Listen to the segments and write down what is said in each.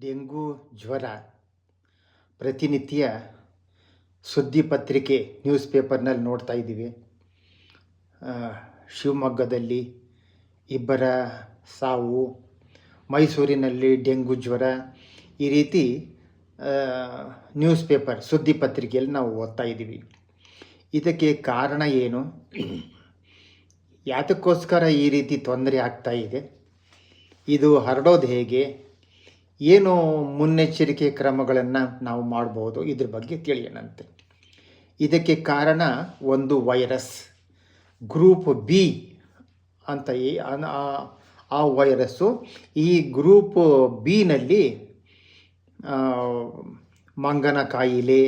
Dengue ಜ್ವರ ಪ್ರತಿನಿತ್ಯ ಸುದ್ದಿ ಪತ್ರಿಕೆ ನ್ಯೂಸ್ ಪೇಪರ್ನಲ್ಲಿ ನೋಡ್ತಾ ಇದ್ದೀವಿ. ಶಿವಮೊಗ್ಗದಲ್ಲಿ ಇಬ್ಬರ ಸಾವು, ಮೈಸೂರಿನಲ್ಲಿ ಡೆಂಗು ಜ್ವರ, ಈ ರೀತಿ ನ್ಯೂಸ್ ಪೇಪರ್ ಸುದ್ದಿ ಪತ್ರಿಕೆಯಲ್ಲಿ ನಾವು ಓದ್ತಾ ಇದ್ದೀವಿ. ಇದಕ್ಕೆ ಕಾರಣ ಏನು, ಯಾತಕ್ಕೋಸ್ಕರ ಈ ರೀತಿ ತೊಂದರೆ ಆಗ್ತಾ ಇದೆ, ಇದು ಹರಡೋದು ಹೇಗೆ, ಏನು ಮುನ್ನೆಚ್ಚರಿಕೆ ಕ್ರಮಗಳನ್ನು ನಾವು ಮಾಡ್ಬೋದು, ಇದ್ರ ಬಗ್ಗೆ ತಿಳಿಯೋಣಂತೆ. ಇದಕ್ಕೆ ಕಾರಣ ಒಂದು ವೈರಸ್ ಗ್ರೂಪ್ ಬಿ ಅಂತ. ಆ ವೈರಸ್ಸು ಈ ಗ್ರೂಪ್ ಬಿನಲ್ಲಿ ಮಂಗನ ಕಾಯಿಲೆ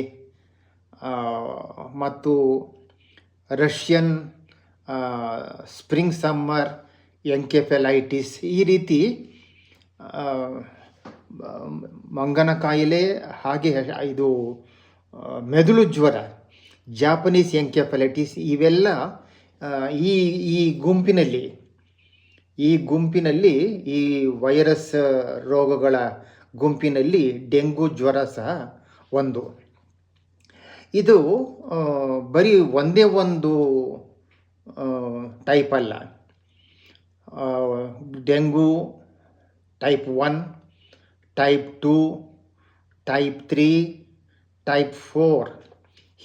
ಮತ್ತು ರಷ್ಯನ್ ಸ್ಪ್ರಿಂಗ್ ಸಮ್ಮರ್ ಎಂಕೆಫೆಲೈಟಿಸ್, ಈ ರೀತಿ ಮಂಗನ ಕಾಯಿಲೆ, ಹಾಗೆ ಇದು ಮೆದುಳು ಜ್ವರ, ಜಾಪನೀಸ್ ಎಂಕೆಫೆಲೈಟಿಸ್, ಇವೆಲ್ಲ ಈ ಗುಂಪಿನಲ್ಲಿ ಈ ವೈರಸ್ ರೋಗಗಳ ಗುಂಪಿನಲ್ಲಿ ಡೆಂಗು ಜ್ವರ ಸಹ ಒಂದು. ಇದು ಬರೀ ಒಂದೇ ಒಂದು ಟೈಪ್ ಅಲ್ಲ. Dengue type 1, type 2, type 3, type 4,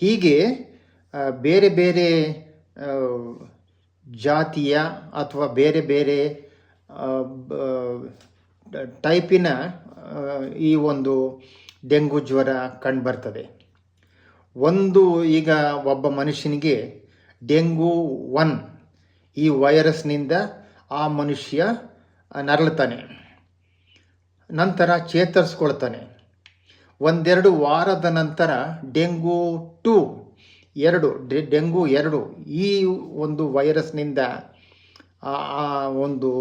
ಹೀಗೆ ಬೇರೆ ಬೇರೆ ಜಾತಿಯ ಅಥವಾ ಬೇರೆ ಬೇರೆ ಟೈಪಿನ ಈ ಒಂದು ಡೆಂಗು ಜ್ವರ ಕಂಡುಬರ್ತದೆ. ಈಗ ಒಬ್ಬ ಮನುಷ್ಯನಿಗೆ ಡೆಂಗು 1 ಈ ವೈರಸ್ನಿಂದ ಆ ಮನುಷ್ಯ ನರಳುತ್ತಾನೆ, ನಂತರ ಚೇತರಿಸ್ಕೊಳ್ತಾನೆ. ಒಂದೆರಡು ವಾರದ ನಂತರ ಡೆಂಗು 2 ಈ ಒಂದು ವೈರಸ್ನಿಂದ ಆ ಒಂದು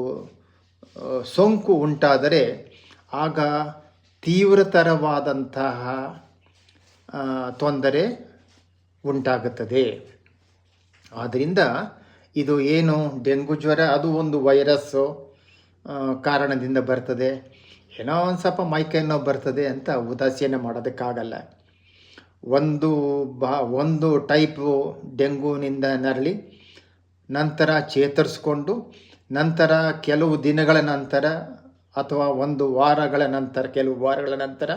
ಸೋಂಕು ಉಂಟಾದರೆ ಆಗ ತೀವ್ರತರವಾದಂತಹ ತೊಂದರೆ ಉಂಟಾಗುತ್ತದೆ. ಆದ್ದರಿಂದ ಇದು ಏನು ಡೆಂಗು ಜ್ವರ, ಅದು ಒಂದು ವೈರಸ್ಸು ಕಾರಣದಿಂದ ಬರ್ತದೆ, ಏನೋ ಒಂದು ಸ್ವಲ್ಪ ಮೈಕೈ ನೋವು ಬರ್ತದೆ ಅಂತ ಉದಾಸೀನ ಮಾಡೋದಕ್ಕಾಗಲ್ಲ. ಒಂದು ಟೈಪು ಡೆಂಗೂನಿಂದ ನರಳಿ ನಂತರ ಚೇತರಿಸ್ಕೊಂಡು ನಂತರ ಕೆಲವು ದಿನಗಳ ನಂತರ ಅಥವಾ ಕೆಲವು ವಾರಗಳ ನಂತರ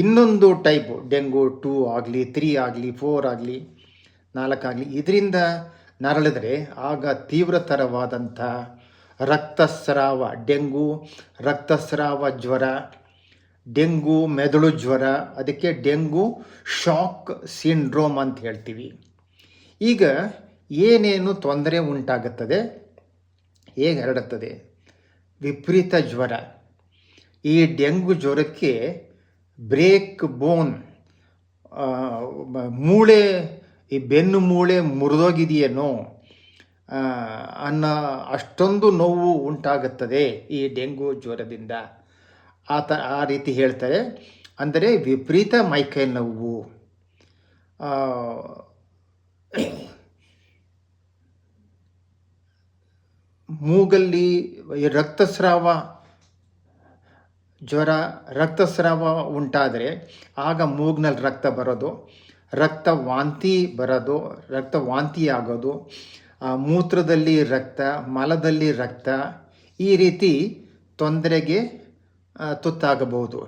ಇನ್ನೊಂದು ಟೈಪು ಡೆಂಗು 2 ಆಗಲಿ, 3 ಆಗಲಿ, 4 ಆಗಲಿ, 4 ಆಗಲಿ, ಇದರಿಂದ ನರಳಿದ್ರೆ ಆಗ ತೀವ್ರತರವಾದಂಥ ರಕ್ತಸ್ರಾವ, ಡೆಂಗು ರಕ್ತಸ್ರಾವ ಜ್ವರ, ಡೆಂಗು ಮೆದುಳು ಜ್ವರ, ಅದಕ್ಕೆ ಡೆಂಗು ಶಾಕ್ ಸಿಂಡ್ರೋಮ್ ಅಂತ ಹೇಳ್ತೀವಿ. ಈಗ ಏನೇನು ತೊಂದರೆ ಉಂಟಾಗುತ್ತದೆ, ಹೇಗೆ ಹರಡುತ್ತದೆ? ವಿಪರೀತ ಜ್ವರ. ಈ ಡೆಂಗು ಜ್ವರಕ್ಕೆ ಬ್ರೇಕ್ ಬೋನ್, ಮೂಳೆ, ಈ ಬೆನ್ನು ಮೂಳೆ ಮುರಿದೋಗಿದೆಯೇನೋ ಅನ್ನೋ ಅಷ್ಟೊಂದು ನೋವು ಉಂಟಾಗುತ್ತದೆ ಈ ಡೆಂಗು ಜ್ವರದಿಂದ. ಆ ರೀತಿ ಹೇಳ್ತಾರೆ. ಅಂದರೆ ವಿಪರೀತ ಮೈಕೈ ನೋವು, ಮೂಗಲ್ಲಿ ರಕ್ತಸ್ರಾವ ಉಂಟಾದರೆ ಆಗ ಮೂಗ್ನಲ್ಲಿ ರಕ್ತ ಬರೋದು, ರಕ್ತವಾಂತಿ ಆಗೋದು, ಮೂತ್ರದಲ್ಲಿ ರಕ್ತ, ಮಲದಲ್ಲಿ ರಕ್ತ, ಈ ರೀತಿ ತೊಂದರೆಗೆ ತುತ್ತಾಗಬಹುದು.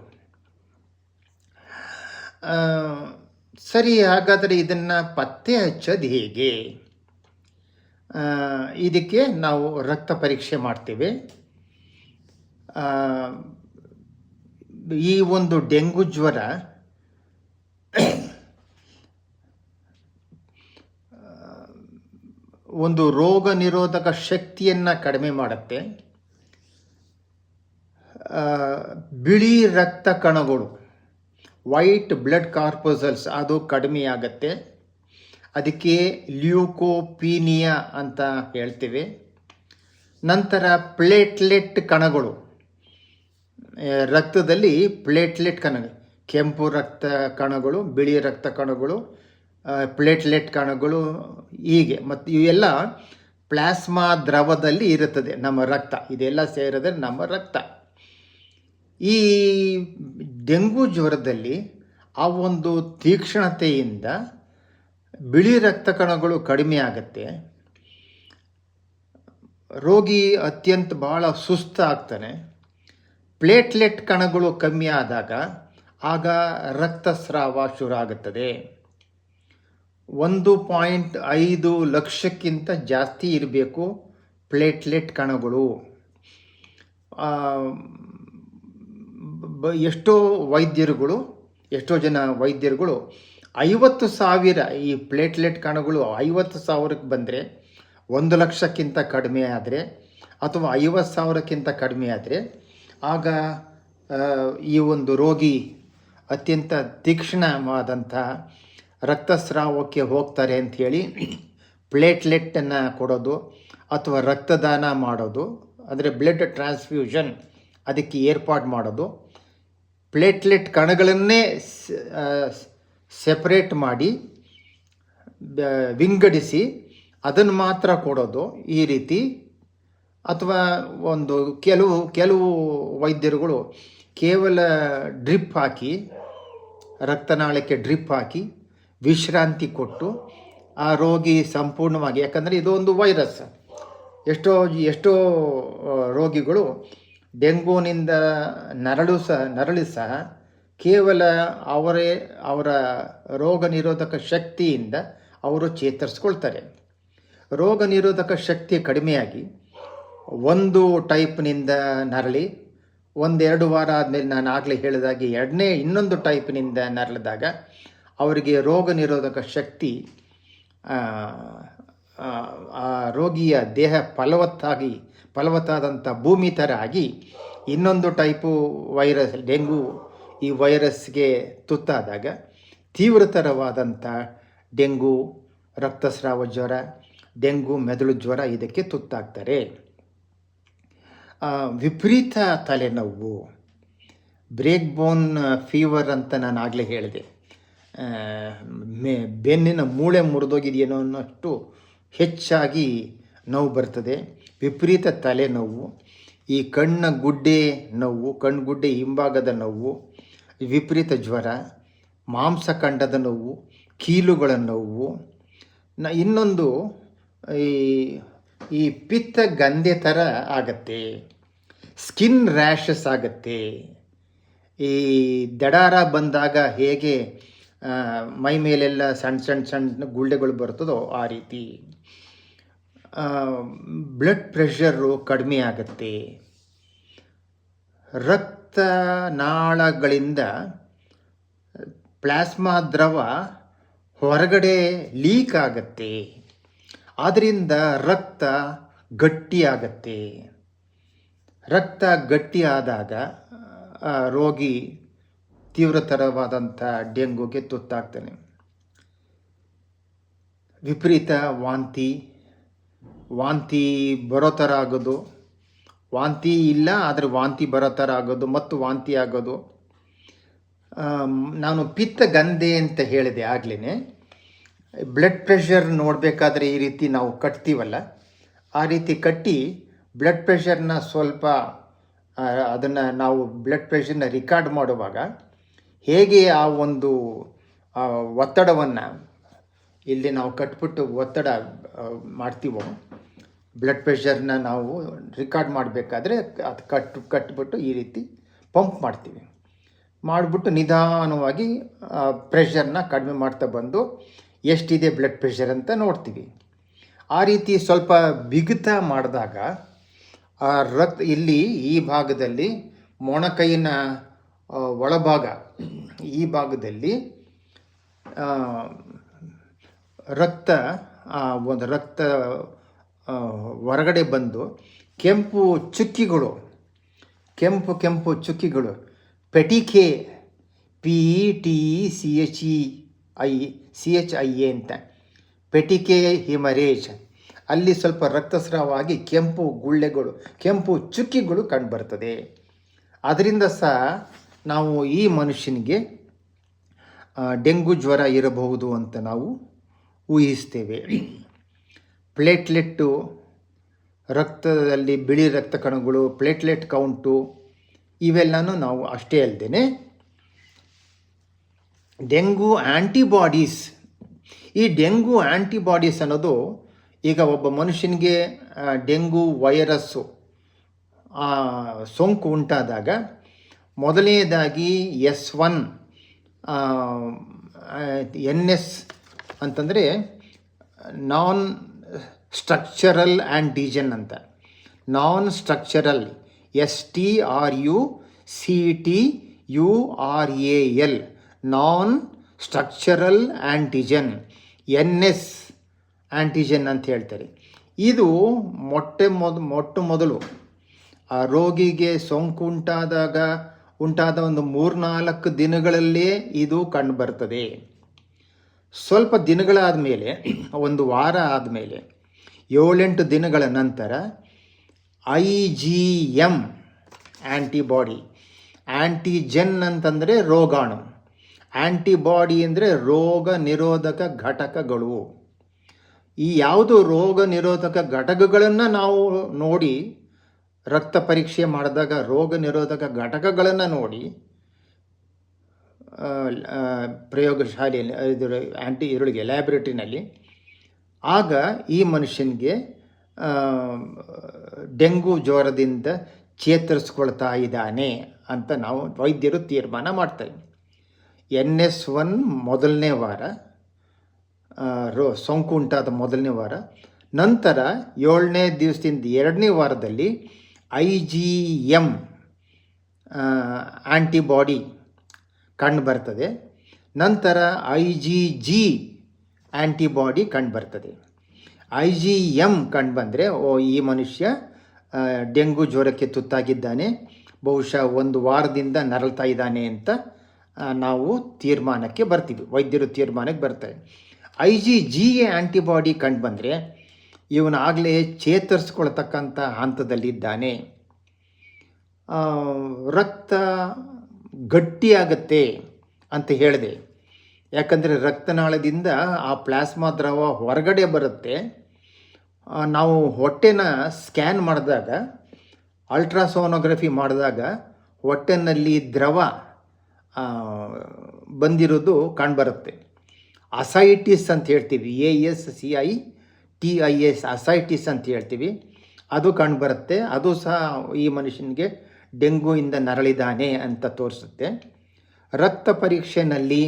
ಸರಿ, ಹಾಗಾದರೆ ಇದನ್ನು ಪತ್ತೆ ಹಚ್ಚೋದು ಹೇಗೆ? ಇದಕ್ಕೆ ನಾವು ರಕ್ತ ಪರೀಕ್ಷೆ ಮಾಡ್ತೇವೆ. ಈ ಒಂದು ಡೆಂಗು ಜ್ವರ ಒಂದು ರೋಗ ನಿರೋಧಕ ಶಕ್ತಿಯನ್ನು ಕಡಿಮೆ ಮಾಡುತ್ತೆ. ಬಿಳಿ ರಕ್ತ ಕಣಗಳು, ವೈಟ್ ಬ್ಲಡ್ ಕಾರ್ಪಸಲ್ಸ್, ಅದು ಕಡಿಮೆಯಾಗತ್ತೆ. ಅದಕ್ಕೆ ಲ್ಯೂಕೋಪೀನಿಯಾ ಅಂತ ಹೇಳ್ತೇವೆ. ನಂತರ ಪ್ಲೇಟ್ಲೆಟ್ ಕಣಗಳು, ರಕ್ತದಲ್ಲಿ ಪ್ಲೇಟ್ಲೆಟ್ ಕಣಗಳು, ಕೆಂಪು ರಕ್ತ ಕಣಗಳು, ಬಿಳಿ ರಕ್ತ ಕಣಗಳು, ಪ್ಲೇಟ್ಲೆಟ್ ಕಣಗಳು, ಹೀಗೆ. ಮತ್ತು ಇವೆಲ್ಲ ಪ್ಲಾಸ್ಮಾ ದ್ರವದಲ್ಲಿ ಇರುತ್ತದೆ ನಮ್ಮ ರಕ್ತ. ಇದೆಲ್ಲ ಸೇರಿದ್ರೆ ನಮ್ಮ ರಕ್ತ. ಈ ಡೆಂಗು ಜ್ವರದಲ್ಲಿ ಆ ಒಂದು ತೀಕ್ಷ್ಣತೆಯಿಂದ ಬಿಳಿ ರಕ್ತ ಕಣಗಳು ಕಡಿಮೆ ಆಗುತ್ತೆ. ರೋಗಿ ಅತ್ಯಂತ ಭಾಳ ಸುಸ್ತಾಗ್ತಾನೆ. ಪ್ಲೇಟ್ಲೆಟ್ ಕಣಗಳು ಕಮ್ಮಿ ಆದಾಗ ಆಗ ರಕ್ತಸ್ರಾವ ಶುರು ಆಗುತ್ತದೆ. 1.5 ಲಕ್ಷಕ್ಕಿಂತ ಜಾಸ್ತಿ ಇರಬೇಕು ಪ್ಲೇಟ್ಲೆಟ್ ಕಣಗಳು. ಎಷ್ಟೋ ಜನ ವೈದ್ಯರುಗಳು 50,000 ಈ ಪ್ಲೇಟ್ಲೆಟ್ ಕಣಗಳು 50,000ಕ್ಕೆ ಬಂದರೆ, 1 ಲಕ್ಷಕ್ಕಿಂತ ಕಡಿಮೆ ಆದರೆ ಅಥವಾ 50,000ಕ್ಕಿಂತ ಕಡಿಮೆ ಆದರೆ ಆಗ ಈ ಒಂದು ರೋಗಿ ಅತ್ಯಂತ ತೀಕ್ಷ್ಣವಾದಂಥ ರಕ್ತಸ್ರಾವಕ್ಕೆ ಹೋಗ್ತಾರೆ ಅಂಥೇಳಿ ಪ್ಲೇಟ್ಲೆಟ್ಟನ್ನು ಕೊಡೋದು ಅಥವಾ ರಕ್ತದಾನ ಮಾಡೋದು, ಅಂದರೆ ಬ್ಲಡ್ ಟ್ರಾನ್ಸ್ಫ್ಯೂಷನ್ ಅದಕ್ಕೆ ಏರ್ಪಾಡು ಮಾಡೋದು, ಪ್ಲೇಟ್ಲೆಟ್ ಕಣಗಳನ್ನೇ ಸೆಪ್ರೇಟ್ ಮಾಡಿ ವಿಂಗಡಿಸಿ ಅದನ್ನು ಮಾತ್ರ ಕೊಡೋದು ಈ ರೀತಿ. ಅಥವಾ ಒಂದು ಕೆಲವು ವೈದ್ಯರುಗಳು ಕೇವಲ ಡ್ರಿಪ್ ಹಾಕಿ, ರಕ್ತನಾಳಕ್ಕೆ ಡ್ರಿಪ್ ಹಾಕಿ ವಿಶ್ರಾಂತಿ ಕೊಟ್ಟು ಆ ರೋಗಿ ಸಂಪೂರ್ಣವಾಗಿ, ಯಾಕಂದರೆ ಇದು ಒಂದು ವೈರಸ್. ಎಷ್ಟೋ ರೋಗಿಗಳು ಡೆಂಗೂನಿಂದ ನರಳಿ ಸಹ ಕೇವಲ ಅವರ ರೋಗ ನಿರೋಧಕ ಶಕ್ತಿಯಿಂದ ಅವರು ಚೇತರಿಸ್ಕೊಳ್ತಾರೆ. ರೋಗ ನಿರೋಧಕ ಶಕ್ತಿ ಕಡಿಮೆಯಾಗಿ ಒಂದು ಟೈಪ್ನಿಂದ ನರಳಿ 1-2 ವಾರ ಆದಮೇಲೆ ನಾನು ಆಗಲೇ ಹೇಳಿದಾಗೆ ಇನ್ನೊಂದು ಟೈಪ್ನಿಂದ ನರಳಿದಾಗ ಅವರಿಗೆ ರೋಗ ನಿರೋಧಕ ಶಕ್ತಿ, ಆ ರೋಗಿಯ ದೇಹ ಫಲವತ್ತಾದಂಥ ಭೂಮಿ ಥರ ಆಗಿ ಇನ್ನೊಂದು ಟೈಪು ವೈರಸ್, ಡೆಂಗು ಈ ವೈರಸ್ಗೆ ತುತ್ತಾದಾಗ ತೀವ್ರತರವಾದಂಥ ಡೆಂಗು ರಕ್ತಸ್ರಾವ ಜ್ವರ, ಡೆಂಗು ಮೆದುಳು ಜ್ವರ ಇದಕ್ಕೆ ತುತ್ತಾಗ್ತಾರೆ. ವಿಪರೀತ ತಲೆನೋವು, ಬ್ರೇಕ್ ಬೋನ್ ಫೀವರ್ ಅಂತ ನಾನು ಆಗಲೇ ಹೇಳಿದೆ. ಬೆನ್ನಿನ ಮೂಳೆ ಮುರಿದೋಗಿದೆಯೇನೋ ಅನ್ನೋಷ್ಟು ಹೆಚ್ಚಾಗಿ ನೋವು ಬರ್ತದೆ. ವಿಪರೀತ ತಲೆನೋವು, ಈ ಕಣ್ಣುಗುಡ್ಡೆ ಹಿಂಭಾಗದ ನೋವು, ವಿಪರೀತ ಜ್ವರ, ಮಾಂಸಖಂಡದ ನೋವು, ಕೀಲುಗಳ ನೋವು. ಇನ್ನೊಂದು ಈ ಪಿತ್ತ ಗಂಧೆ ಥರ ಆಗತ್ತೆ, ಸ್ಕಿನ್ ರ್ಯಾಷಸ್ ಆಗತ್ತೆ. ಈ ದಡಾರ ಬಂದಾಗ ಹೇಗೆ ಮೈ ಮೇಲೆಲ್ಲ ಸಣ್ಣ ಗುಳ್ಳೆಗಳು ಬರ್ತದೋ ಆ ರೀತಿ. ಬ್ಲಡ್ ಪ್ರೆಷರು ಕಡಿಮೆ ಆಗುತ್ತೆ. ರಕ್ತನಾಳಗಳಿಂದ ಪ್ಲಾಸ್ಮಾ ದ್ರವ ಹೊರಗಡೆ ಲೀಕ್ ಆಗತ್ತೆ. ಆದ್ದರಿಂದ ರಕ್ತ ಗಟ್ಟಿಯಾಗತ್ತೆ. ರಕ್ತ ಗಟ್ಟಿಯಾದಾಗ ರೋಗಿ ತೀವ್ರತರವಾದಂಥ ಡೆಂಗುಗೆ ತುತ್ತಾಗ್ತಾನೆ. ವಿಪರೀತ ವಾಂತಿ ಬರೋ ಥರ ಆಗೋದು, ವಾಂತಿ ಇಲ್ಲ ಆದರೆ ವಾಂತಿ ಬರೋ ಥರ ಆಗೋದು ಮತ್ತು ವಾಂತಿ ಆಗೋದು. ನಾನು ಪಿತ್ತ ಗಂಧೆ ಅಂತ ಹೇಳಿದೆ ಆಗಲೇ. ಬ್ಲಡ್ ಪ್ರೆಷರ್ ನೋಡಬೇಕಾದ್ರೆ ಈ ರೀತಿ ನಾವು ಕಟ್ತೀವಲ್ಲ, ಆ ರೀತಿ ಕಟ್ಟಿ ಬ್ಲಡ್ ಪ್ರೆಷರ್ನ ಸ್ವಲ್ಪ ಅದನ್ನು ನಾವು ಬ್ಲಡ್ ಪ್ರೆಷರ್ನ ರೆಕಾರ್ಡ್ ಮಾಡುವಾಗ ಹೇಗೆ ಆ ಒಂದು ಒತ್ತಡವನ್ನು ಇಲ್ಲಿ ನಾವು ಕಟ್ಬಿಟ್ಟು ಒತ್ತಡ ಮಾಡ್ತೀವೋ, ಬ್ಲಡ್ ಪ್ರೆಷರ್ನ ನಾವು ರೆಕಾರ್ಡ್ ಮಾಡಬೇಕಾದ್ರೆ ಅದು ಕಟ್ಬಿಟ್ಟು ಈ ರೀತಿ ಪಂಪ್ ಮಾಡ್ತೀವಿ. ಮಾಡಿಬಿಟ್ಟು ನಿಧಾನವಾಗಿ ಪ್ರೆಷರ್ನ ಕಡಿಮೆ ಮಾಡ್ತಾ ಬಂದು ಎಷ್ಟಿದೆ ಬ್ಲಡ್ ಪ್ರೆಷರ್ ಅಂತ ನೋಡ್ತೀವಿ. ಆ ರೀತಿ ಸ್ವಲ್ಪ ಬಿಗುತ ಮಾಡಿದಾಗ ಆ ಇಲ್ಲಿ ಈ ಭಾಗದಲ್ಲಿ ಮೊಣಕೈನ ಒಳಭಾಗ ಈ ಭಾಗದಲ್ಲಿ ರಕ್ತ ಹೊರಗಡೆ ಬಂದು ಕೆಂಪು ಚುಕ್ಕಿಗಳು ಪೆಟಿಕೆ PETCHIA ಅಂತ, ಪೆಟಿಕೆ ಹಿಮರೇಜ್, ಅಲ್ಲಿ ಸ್ವಲ್ಪ ರಕ್ತಸ್ರಾವವಾಗಿ ಕೆಂಪು ಚುಕ್ಕಿಗಳು ಕಂಡುಬರ್ತದೆ. ಅದರಿಂದ ಸಹ ನಾವು ಈ ಮನುಷ್ಯನಿಗೆ ಡೆಂಗು ಜ್ವರ ಇರಬಹುದು ಅಂತ ನಾವು ಊಹಿಸ್ತೇವೆ. ಪ್ಲೇಟ್ಲೆಟ್ಟು, ರಕ್ತದಲ್ಲಿ ಬಿಳಿ ರಕ್ತ ಕಣಗಳು, ಪ್ಲೇಟ್ಲೆಟ್ ಕೌಂಟು ಇವೆಲ್ಲನೂ ನಾವು ಅಷ್ಟೇ ಅಲ್ಲದೆ ಡೆಂಗು ಆ್ಯಂಟಿಬಾಡೀಸ್, ಈ ಡೆಂಗು ಆ್ಯಂಟಿಬಾಡೀಸ್ ಅನ್ನೋದು ಈಗ ಒಬ್ಬ ಮನುಷ್ಯನಿಗೆ ಡೆಂಗು ವೈರಸ್ಸು ಸೋಂಕು ಉಂಟಾದಾಗ ಮೊದಲನೇದಾಗಿ S1 NS ಅಂತಂದರೆ ನಾನ್ ಸ್ಟ್ರಕ್ಚರಲ್ ಆ್ಯಂಟಿಜನ್ ಅಂತ. ನಾನ್ ಸ್ಟ್ರಕ್ಚರಲ್ STRUCTURAL ನಾನ್ ಸ್ಟ್ರಕ್ಚರಲ್ ಆ್ಯಂಟಿಜನ್ NS ಆ್ಯಂಟಿಜನ್ ಅಂತ ಹೇಳ್ತಾರೆ. ಇದು ಮೊಟ್ಟ ಮೊದಲು ಆ ರೋಗಿಗೆ ಸೋಂಕು ಉಂಟಾದ ಒಂದು 3-4 ದಿನಗಳಲ್ಲೇ ಇದು ಕಂಡುಬರ್ತದೆ. ಸ್ವಲ್ಪ ದಿನಗಳಾದ ಮೇಲೆ, ಒಂದು ವಾರ ಆದಮೇಲೆ, 7-8 ದಿನಗಳ ನಂತರ IgM ಆ್ಯಂಟಿಬಾಡಿ, ಆ್ಯಂಟಿಜನ್ ಅಂತಂದರೆ ರೋಗಾಣು, ಆ್ಯಂಟಿಬಾಡಿ ಅಂದರೆ ರೋಗ ನಿರೋಧಕ ಘಟಕಗಳು. ಈ ಯಾವುದು ರೋಗ ನಿರೋಧಕ ಘಟಕಗಳನ್ನು ನಾವು ನೋಡಿ ರಕ್ತ ಪರೀಕ್ಷೆ ಮಾಡಿದಾಗ ರೋಗ ನಿರೋಧಕ ಘಟಕಗಳನ್ನು ನೋಡಿ ಪ್ರಯೋಗಶಾಲೆಯಲ್ಲಿ ಇದರೊಳಗೆ ಲ್ಯಾಬ್ರೇಟರಿನಲ್ಲಿ, ಆಗ ಈ ಮನುಷ್ಯನಿಗೆ ಡೆಂಗು ಜ್ವರದಿಂದ ಚೇತರಿಸ್ಕೊಳ್ತಾ ಇದ್ದಾನೆ ಅಂತ ನಾವು ವೈದ್ಯರು ತೀರ್ಮಾನ ಮಾಡ್ತಾರೆ. NS1 ಮೊದಲನೇ ವಾರ, ಸೋಂಕು ಉಂಟಾದ ಮೊದಲನೇ ವಾರ, ನಂತರ 7ನೇ ದಿವಸದಿಂದ 2ನೇ ವಾರದಲ್ಲಿ IgM ಆ್ಯಂಟಿಬಾಡಿ ಕಂಡುಬರ್ತದೆ. ನಂತರ IgG ಆ್ಯಂಟಿಬಾಡಿ ಕಂಡುಬರ್ತದೆ. IgM ಕಂಡುಬಂದರೆ ಈ ಮನುಷ್ಯ ಡೆಂಗು ಜ್ವರಕ್ಕೆ ತುತ್ತಾಗಿದ್ದಾನೆ, ಬಹುಶಃ 1 ವಾರದಿಂದ ನರಳ್ತಾ ಇದ್ದಾನೆ ಅಂತ ನಾವು ತೀರ್ಮಾನಕ್ಕೆ ಬರ್ತೀವಿ, ವೈದ್ಯರು ತೀರ್ಮಾನಕ್ಕೆ ಬರ್ತಾರೆ. IgG ಆ್ಯಂಟಿಬಾಡಿ ಕಂಡುಬಂದರೆ ಇವನಾಗಲೇ ಚೇತರಿಸ್ಕೊಳ್ತಕ್ಕಂಥ ಹಂತದಲ್ಲಿದ್ದಾನೆ. ರಕ್ತ ಗಟ್ಟಿಯಾಗತ್ತೆ ಅಂತ ಹೇಳಿದೆ, ಯಾಕಂದರೆ ರಕ್ತನಾಳದಿಂದ ಆ ಪ್ಲಾಸ್ಮಾ ದ್ರವ ಹೊರಗಡೆ ಬರುತ್ತೆ. ನಾವು ಹೊಟ್ಟೆನ ಸ್ಕ್ಯಾನ್ ಮಾಡಿದಾಗ, ಅಲ್ಟ್ರಾಸೋನೋಗ್ರಫಿ ಮಾಡಿದಾಗ ಹೊಟ್ಟೆನಲ್ಲಿ ದ್ರವ ಬಂದಿರೋದು ಕಂಡುಬರುತ್ತೆ. ಅಸೈಟಿಸ್ ಅಂತ ಹೇಳ್ತೀವಿ, ASCITIS ಅಸೈಟಿಸ್ ಅಂತ ಹೇಳ್ತೀವಿ, ಅದು ಕಂಡುಬರುತ್ತೆ. ಅದು ಸಹ ಈ ಮನುಷ್ಯನಿಗೆ ಡೆಂಗುಯಿಂದ ನರಳಿದ್ದಾನೆ ಅಂತ ತೋರಿಸುತ್ತೆ. ರಕ್ತ ಪರೀಕ್ಷೆಯಲ್ಲಿ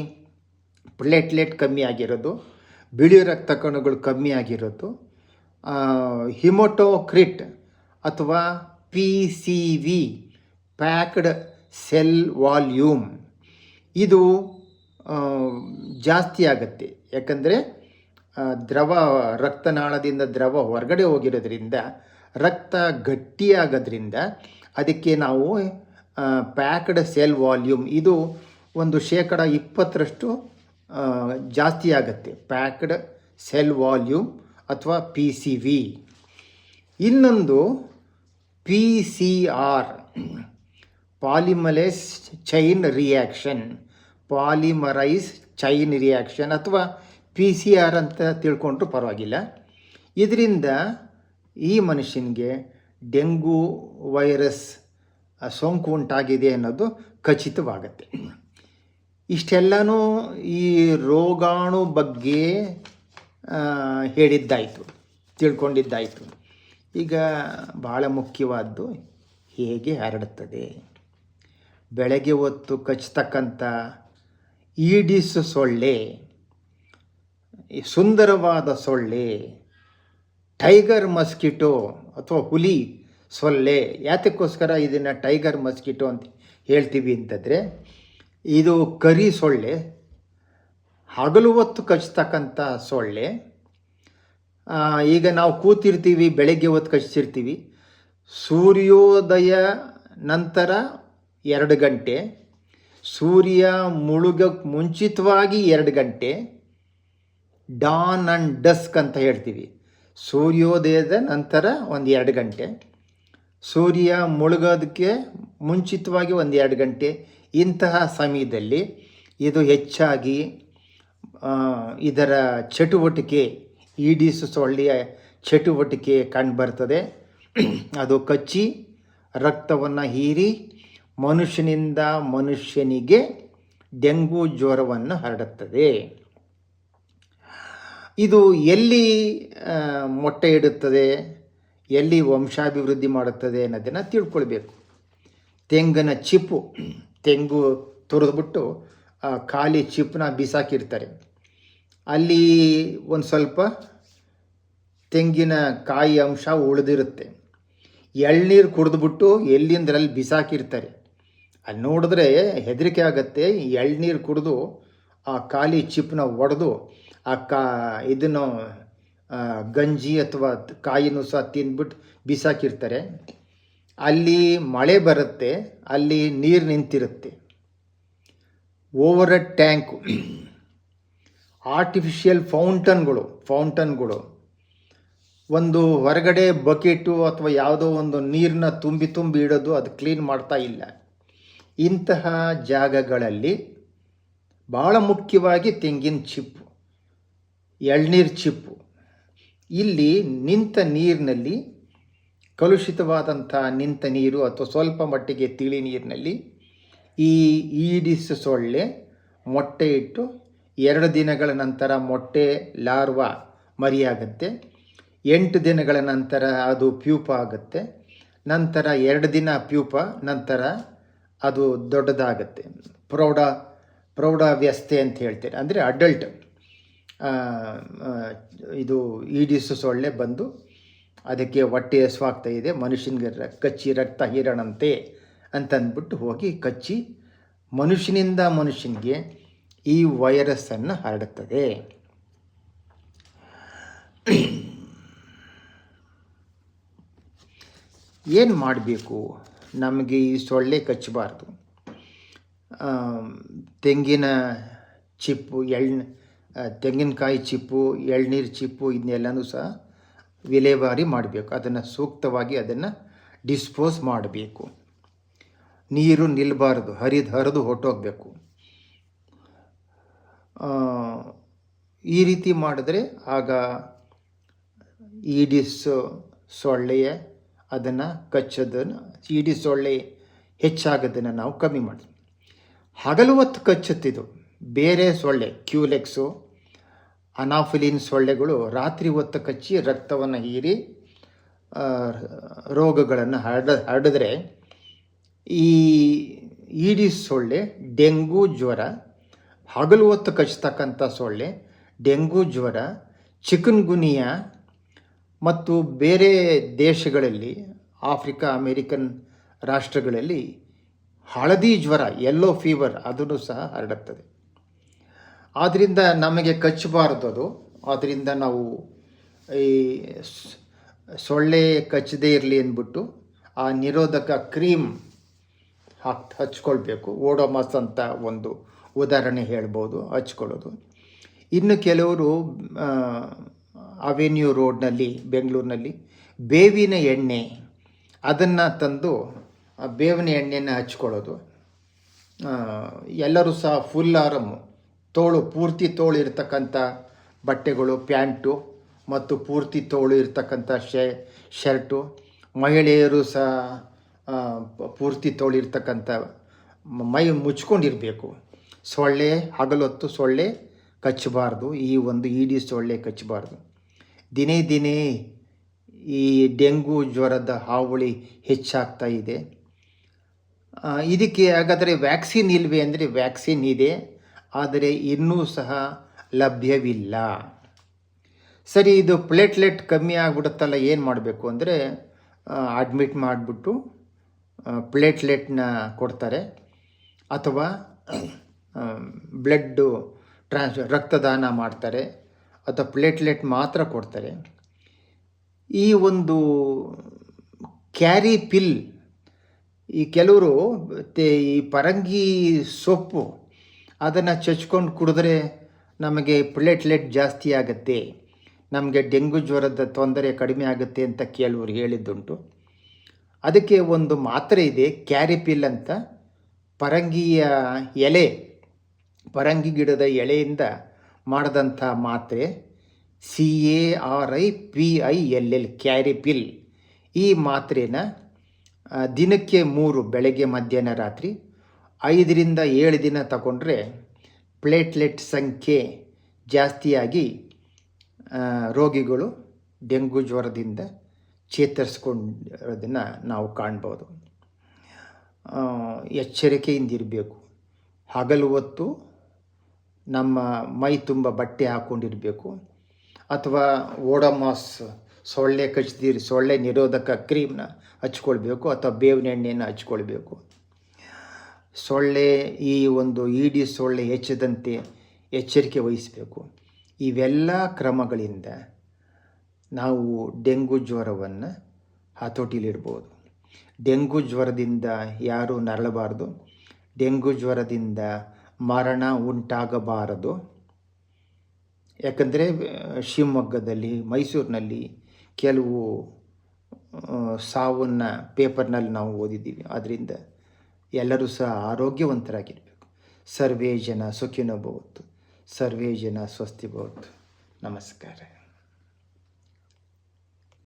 ಪ್ಲೇಟ್ಲೆಟ್ ಕಮ್ಮಿ ಆಗಿರೋದು, ಬಿಳಿ ರಕ್ತ ಕಣಗಳು ಕಮ್ಮಿ ಆಗಿರೋದು, ಹಿಮೋಟೋಕ್ರಿಟ್ ಅಥವಾ PCV ಪ್ಯಾಕ್ಡ್ ಸೆಲ್ ವಾಲ್ಯೂಮ್ ಇದು ಜಾಸ್ತಿ ಆಗುತ್ತೆ. ಯಾಕಂದರೆ ರಕ್ತನಾಳದಿಂದ ದ್ರವ ಹೊರಗಡೆ ಹೋಗಿರೋದ್ರಿಂದ ರಕ್ತ ಗಟ್ಟಿಯಾಗೋದ್ರಿಂದ ಅದಕ್ಕೆ ನಾವು ಪ್ಯಾಕ್ಡ್ ಸೆಲ್ ವಾಲ್ಯೂಮ್ ಇದು ಒಂದು 20% ಜಾಸ್ತಿ ಆಗುತ್ತೆ, ಪ್ಯಾಕ್ಡ್ ಸೆಲ್ ವಾಲ್ಯೂಮ್ ಅಥವಾ PCV. ಇನ್ನೊಂದು PCR ಪಾಲಿಮರೈಸ್ ಚೈನ್ ರಿಯಾಕ್ಷನ್ ಅಥವಾ PCR ಅಂತ ತಿಳ್ಕೊಂಡ್ರೂ ಪರವಾಗಿಲ್ಲ. ಇದರಿಂದ ಈ ಮನುಷ್ಯನಿಗೆ ಡೆಂಗು ವೈರಸ್ ಸೋಂಕು ಉಂಟಾಗಿದೆ ಅನ್ನೋದು ಖಚಿತವಾಗುತ್ತೆ. ಇಷ್ಟೆಲ್ಲನೂ ಈ ರೋಗಾಣು ಬಗ್ಗೆ ಹೇಳಿದ್ದಾಯಿತು, ತಿಳ್ಕೊಂಡಿದ್ದಾಯಿತು. ಈಗ ಭಾಳ ಮುಖ್ಯವಾದ್ದು ಹೇಗೆ ಹರಡುತ್ತದೆ. ಬೆಳಗ್ಗೆ ಹೊತ್ತು ಕಚ್ಚತಕ್ಕಂಥ ಈಡಿಸ್ ಸೊಳ್ಳೆ, ಸುಂದರವಾದ ಸೊಳ್ಳೆ, ಟೈಗರ್ ಮಸ್ಕಿಟೋ ಅಥವಾ ಹುಲಿ ಸೊಳ್ಳೆ. ಯಾತಕ್ಕೋಸ್ಕರ ಇದನ್ನು ಟೈಗರ್ ಮಸ್ಕಿಟೋ ಅಂತ ಹೇಳ್ತೀವಿ ಅಂತಂದರೆ, ಇದು ಕರಿ ಸೊಳ್ಳೆ, ಹಗಲು ಹೊತ್ತು ಕಚ್ಚತಕ್ಕಂಥ ಸೊಳ್ಳೆ. ಈಗ ನಾವು ಕೂತಿರ್ತೀವಿ, ಬೆಳಗ್ಗೆ ಹೊತ್ತು ಕಚ್ಚಿರ್ತೀವಿ, ಸೂರ್ಯೋದಯ ನಂತರ 2 ಗಂಟೆ, ಸೂರ್ಯ ಮುಳುಗಕ್ಕೆ ಮುಂಚಿತವಾಗಿ 2 ಗಂಟೆ, ಡಾನ್ ಆ್ಯಂಡ್ ಡಸ್ಕ್ ಅಂತ ಹೇಳ್ತೀವಿ. ಸೂರ್ಯೋದಯದ ನಂತರ ಒಂದು 2 ಗಂಟೆ, ಸೂರ್ಯ ಮುಳುಗೋದಕ್ಕೆ ಮುಂಚಿತವಾಗಿ 1-2 ಗಂಟೆ. ಇಂತಹ ಸಮಯದಲ್ಲಿ ಇದು ಹೆಚ್ಚಾಗಿ ಇದರ ಚಟುವಟಿಕೆ, ಈಡಿಸ್ ಸೊಳ್ಳೆಯ ಚಟುವಟಿಕೆ ಕಂಡುಬರ್ತದೆ. ಅದು ಕಚ್ಚಿ ರಕ್ತವನ್ನು ಹೀರಿ ಮನುಷ್ಯನಿಂದ ಮನುಷ್ಯನಿಗೆ ಡೆಂಗು ಜ್ವರವನ್ನು ಹರಡುತ್ತದೆ. ಇದು ಎಲ್ಲಿ ಮೊಟ್ಟೆ ಇಡುತ್ತದೆ, ಎಲ್ಲಿ ವಂಶಾಭಿವೃದ್ಧಿ ಮಾಡುತ್ತದೆ ಅನ್ನೋದನ್ನು ತಿಳ್ಕೊಳ್ಬೇಕು. ತೆಂಗಿನ ಚಿಪ್ಪು, ತೆಂಗು ತುರಿದ್ಬಿಟ್ಟು ಖಾಲಿ ಚಿಪ್ಪನ್ನ ಬಿಸಾಕಿರ್ತಾರೆ. ಅಲ್ಲಿ ಒಂದು ಸ್ವಲ್ಪ ತೆಂಗಿನ ಕಾಯಿ ಅಂಶ ಉಳಿದಿರುತ್ತೆ. ಎಳ್ನೀರು ಕುಡಿದ್ಬಿಟ್ಟು ಎಲ್ಲಿಂದರಲ್ಲಿ ಬಿಸಾಕಿರ್ತಾರೆ. ಅಲ್ಲಿ ನೋಡಿದ್ರೆ ಹೆದರಿಕೆ ಆಗುತ್ತೆ. ಎಳ್ನೀರು ಕುಡಿದು ಆ ಖಾಲಿ ಚಿಪ್ಪನ್ನ ಒಡೆದು ಇದನ್ನು ಗಂಜಿ ಅಥವಾ ಕಾಯಿನೂ ಸಹ ತಿಂದ್ಬಿಟ್ಟು ಬಿಸಾಕಿರ್ತಾರೆ. ಅಲ್ಲಿ ಮಳೆ ಬರುತ್ತೆ, ಅಲ್ಲಿ ನೀರು ನಿಂತಿರುತ್ತೆ. ಓವರ್ ಟ್ಯಾಂಕು, ಆರ್ಟಿಫಿಷಿಯಲ್ ಫೌಂಟನ್ಗಳು ಒಂದು ಹೊರಗಡೆ ಬಕೆಟು ಅಥವಾ ಯಾವುದೋ ಒಂದು ನೀರನ್ನ ತುಂಬಿ ಇಡೋದು, ಅದು ಕ್ಲೀನ್ ಮಾಡ್ತಾ ಇಲ್ಲ. ಇಂತಹ ಜಾಗಗಳಲ್ಲಿ ಭಾಳ ಮುಖ್ಯವಾಗಿ ತೆಂಗಿನ ಚಿಪ್ಪು, ಎಳ್ನೀರು ಚಿಪ್ಪು, ಇಲ್ಲಿ ನಿಂತ ನೀರಿನಲ್ಲಿ, ಕಲುಷಿತವಾದಂಥ ನಿಂತ ನೀರು ಅಥವಾ ಸ್ವಲ್ಪ ಮಟ್ಟಿಗೆ ತಿಳಿ ನೀರಿನಲ್ಲಿ ಈ ಈಡಿಸ್ ಸೊಳ್ಳೆ ಮೊಟ್ಟೆ ಇಟ್ಟು 2 ದಿನಗಳ ನಂತರ ಮೊಟ್ಟೆ ಲಾರ್ವಾ ಮರಿಯಾಗುತ್ತೆ. 8 ದಿನಗಳ ನಂತರ ಅದು ಪ್ಯೂಪ ಆಗುತ್ತೆ. ನಂತರ 2 ದಿನ ಪ್ಯೂಪ, ನಂತರ ಅದು ದೊಡ್ಡದಾಗುತ್ತೆ. ಪ್ರೌಢಾವಸ್ಥೆ ಅಂತ ಹೇಳ್ತಾರೆ. ಅಂದರೆ ಅಡಲ್ಟ್ ಇದು ಈಡಿಸ್ ಸೊಳ್ಳೆ ಬಂದು ಅದಕ್ಕೆ ಹೊಟ್ಟೆ ಹಸುವಾಗ್ತಾ ಇದೆ, ಮನುಷ್ಯನಿಗೆ ಕಚ್ಚಿ ರಕ್ತ ಹೀರಣಂತೆ ಅಂತಂದ್ಬಿಟ್ಟು ಹೋಗಿ ಕಚ್ಚಿ ಮನುಷ್ಯನಿಂದ ಮನುಷ್ಯನಿಗೆ ಈ ವೈರಸ್ಸನ್ನು ಹರಡುತ್ತದೆ. ಏನು ಮಾಡಬೇಕು? ನಮಗೆ ಈ ಸೊಳ್ಳೆ ಕಚ್ಚಬಾರ್ದು. ತೆಂಗಿನ ಚಿಪ್ಪು, ತೆಂಗಿನಕಾಯಿ ಚಿಪ್ಪು, ಎಳ್ನೀರು ಚಿಪ್ಪು ಇದನ್ನೆಲ್ಲನೂ ಸಹ ವಿಲೇವಾರಿ ಮಾಡಬೇಕು. ಅದನ್ನು ಸೂಕ್ತವಾಗಿ ಅದನ್ನು ಡಿಸ್ಪೋಸ್ ಮಾಡಬೇಕು. ನೀರು ನಿಲ್ಲಬಾರ್ದು, ಹರಿದು ಹೊರಟೋಗ್ಬೇಕು. ಈ ರೀತಿ ಮಾಡಿದ್ರೆ ಆಗ ಈಡಿಸ್ ಸೊಳ್ಳೆಯ ಅದನ್ನು ಕಚ್ಚೋದನ್ನು, ಈಡಿಸ್ ಸೊಳ್ಳೆ ಹೆಚ್ಚಾಗೋದನ್ನು ನಾವು ಕಮ್ಮಿ ಮಾಡ್ತೀವಿ. ಹಗಲು ಹೊತ್ತು ಕಚ್ಚುತ್ತಿದ್ದು ಬೇರೆ ಸೊಳ್ಳೆ, ಕ್ಯೂಲೆಕ್ಸು, ಅನಾಫಿಲಿನ್ ಸೊಳ್ಳೆಗಳು ರಾತ್ರಿ ಹೊತ್ತು ಕಚ್ಚಿ ರಕ್ತವನ್ನು ಹೀರಿ ರೋಗಗಳನ್ನು ಹರಡಿದ್ರೆ ಈ ಈಡಿಸ್ ಸೊಳ್ಳೆ, ಡೆಂಗು ಜ್ವರ, ಹಗಲು ಹೊತ್ತು ಕಚ್ಚತಕ್ಕಂಥ ಸೊಳ್ಳೆ, ಡೆಂಗು ಜ್ವರ, ಚಿಕನ್ಗುನಿಯಾ ಮತ್ತು ಬೇರೆ ದೇಶಗಳಲ್ಲಿ, ಆಫ್ರಿಕಾ, ಅಮೇರಿಕನ್ ರಾಷ್ಟ್ರಗಳಲ್ಲಿ ಹಳದಿ ಜ್ವರ, ಯೆಲ್ಲೋ ಫೀವರ್ ಅದನ್ನು ಸಹ ಹರಡುತ್ತದೆ. ಆದ್ದರಿಂದ ನಮಗೆ ಕಚ್ಚಬಾರದು ಅದು. ಆದ್ದರಿಂದ ನಾವು ಈ ಸೊಳ್ಳೆ ಕಚ್ಚದೇ ಇರಲಿ ಅಂದ್ಬಿಟ್ಟು ಆ ನಿರೋಧಕ ಕ್ರೀಮ್ ಹಚ್ಕೊಳ್ಬೇಕು. ಓಡೋಮಸ್ ಅಂತ ಒಂದು ಉದಾಹರಣೆ ಹೇಳ್ಬೋದು, ಹಚ್ಕೊಳ್ಳೋದು. ಇನ್ನು ಕೆಲವರು ಅವೆನ್ಯೂ ರೋಡ್ನಲ್ಲಿ, ಬೆಂಗಳೂರಿನಲ್ಲಿ ಬೇವಿನ ಎಣ್ಣೆ ಅದನ್ನು ತಂದು ಬೇವಿನ ಎಣ್ಣೆಯನ್ನು ಹಚ್ಕೊಳ್ಳೋದು. ಎಲ್ಲರೂ ಸಹ ಫುಲ್ ಆರಮ್ಮು, ಪೂರ್ತಿ ತೋಳು ಇರ್ತಕ್ಕಂಥ ಬಟ್ಟೆಗಳು, ಪ್ಯಾಂಟು ಮತ್ತು ಪೂರ್ತಿ ತೋಳು ಇರ್ತಕ್ಕಂಥ ಶರ್ಟು, ಮಹಿಳೆಯರು ಸಹ ಪೂರ್ತಿ ತೋಳು ಇರ್ತಕ್ಕಂಥ ಮೈ ಮುಚ್ಕೊಂಡಿರಬೇಕು. ಸೊಳ್ಳೆ ಹಗಲೊತ್ತು ಸೊಳ್ಳೆ ಕಚ್ಚಬಾರ್ದು. ಈ ಒಂದು ಈಡಿಸ್ ಸೊಳ್ಳೆ ಕಚ್ಚಬಾರ್ದು. ದಿನೇ ಈ ಡೆಂಗು ಜ್ವರದ ಹಾವಳಿ ಹೆಚ್ಚಾಗ್ತಾ ಇದೆ. ಇದಕ್ಕೆ ಹಾಗಾದರೆ ವ್ಯಾಕ್ಸಿನ್ ಇಲ್ವೇ ಅಂದರೆ ವ್ಯಾಕ್ಸಿನ್ ಇದೆ, ಆದರೆ ಇನ್ನೂ ಸಹ ಲಭ್ಯವಿಲ್ಲ. ಸರಿ, ಇದು ಪ್ಲೇಟ್ಲೆಟ್ ಕಮ್ಮಿ ಆಗಿಬಿಡುತ್ತಲ್ಲ, ಏನು ಮಾಡಬೇಕು ಅಂದರೆ ಅಡ್ಮಿಟ್ ಮಾಡಿಬಿಟ್ಟು ಪ್ಲೇಟ್ಲೆಟ್ನ ಕೊಡ್ತಾರೆ, ಅಥವಾ ಬ್ಲಡ್ಡು ರಕ್ತದಾನ ಮಾಡ್ತಾರೆ, ಅಥವಾ ಪ್ಲೇಟ್ಲೆಟ್ ಮಾತ್ರ ಕೊಡ್ತಾರೆ. ಈ ಒಂದು ಕ್ಯಾರಿ ಪಿಲ್, ಈ ಕೆಲವರು ಈ ಪರಂಗಿ ಸೊಪ್ಪು ಅದನ್ನು ಚಚ್ಕೊಂಡು ಕುಡಿದ್ರೆ ನಮಗೆ ಪ್ಲೇಟ್ಲೆಟ್ ಜಾಸ್ತಿ ಆಗುತ್ತೆ, ನಮಗೆ ಡೆಂಗು ಜ್ವರದ ತೊಂದರೆ ಕಡಿಮೆ ಆಗುತ್ತೆ ಅಂತ ಕೆಲವರು ಹೇಳಿದ್ದುಂಟು. ಅದಕ್ಕೆ ಒಂದು ಮಾತ್ರೆ ಇದೆ, ಕ್ಯಾರಿಪಿಲ್ ಅಂತ. ಪರಂಗಿಯ ಎಲೆ, ಪರಂಗಿ ಗಿಡದ ಎಲೆಯಿಂದ ಮಾಡಿದಂಥ ಮಾತ್ರೆ, CARIPILL, ಕ್ಯಾರಿಪಿಲ್. ಈ ಮಾತ್ರೆನ ದಿನಕ್ಕೆ 3 ಬೆಳಗ್ಗೆ ಮಧ್ಯಾಹ್ನ ರಾತ್ರಿ 5ರಿಂದ 7 ದಿನ ತಗೊಂಡ್ರೆ ಪ್ಲೇಟ್ಲೆಟ್ ಸಂಖ್ಯೆ ಜಾಸ್ತಿಯಾಗಿ ರೋಗಿಗಳು ಡೆಂಗು ಜ್ವರದಿಂದ ಚೇತರಿಸ್ಕೊಂಡಿರೋದನ್ನು ನಾವು ಕಾಣ್ಬೋದು. ಎಚ್ಚರಿಕೆಯಿಂದಿರಬೇಕು. ಹಗಲು ಹೊತ್ತು ನಮ್ಮ ಮೈ ತುಂಬ ಬಟ್ಟೆ ಹಾಕ್ಕೊಂಡಿರಬೇಕು, ಅಥವಾ ಓಡೋಮಾಸ್ ಸೊಳ್ಳೆ ಕಚ್ಚಿದಿರಿ ಸೊಳ್ಳೆ ನಿರೋಧಕ ಕ್ರೀಮ್ನ ಹಚ್ಕೊಳ್ಬೇಕು, ಅಥವಾ ಬೇವಿನ ಎಣ್ಣೆಯನ್ನು ಹಚ್ಕೊಳ್ಬೇಕು. ಸೊಳ್ಳೆ ಈ ಒಂದು ಈಡಿ ಸೊಳ್ಳೆ ಹೆಚ್ಚದಂತೆ ಎಚ್ಚರಿಕೆ ವಹಿಸಬೇಕು. ಇವೆಲ್ಲ ಕ್ರಮಗಳಿಂದ ನಾವು ಡೆಂಗು ಜ್ವರವನ್ನು ಹತೋಟಿಲಿಡ್ಬೋದು. ಡೆಂಗು ಜ್ವರದಿಂದ ಯಾರೂ ನರಳಬಾರ್ದು. ಡೆಂಗು ಜ್ವರದಿಂದ ಮರಣ ಉಂಟಾಗಬಾರದು. ಯಾಕಂದರೆ ಶಿವಮೊಗ್ಗದಲ್ಲಿ, ಮೈಸೂರಿನಲ್ಲಿ ಕೆಲವು ಸಾವನ್ನು ಪೇಪರ್ನಲ್ಲಿ ನಾವು ಓದಿದ್ದೀವಿ. ಆದ್ದರಿಂದ ಎಲ್ಲರೂ ಸಹ ಆರೋಗ್ಯವಂತರಾಗಿರಬೇಕು. ಸರ್ವೇ ಜನ ಸುಖಿನೋ ಭವಂತು, ಸರ್ವೇ ಜನ ಸ್ವಸ್ತಿ ಭವಂತು. ನಮಸ್ಕಾರ.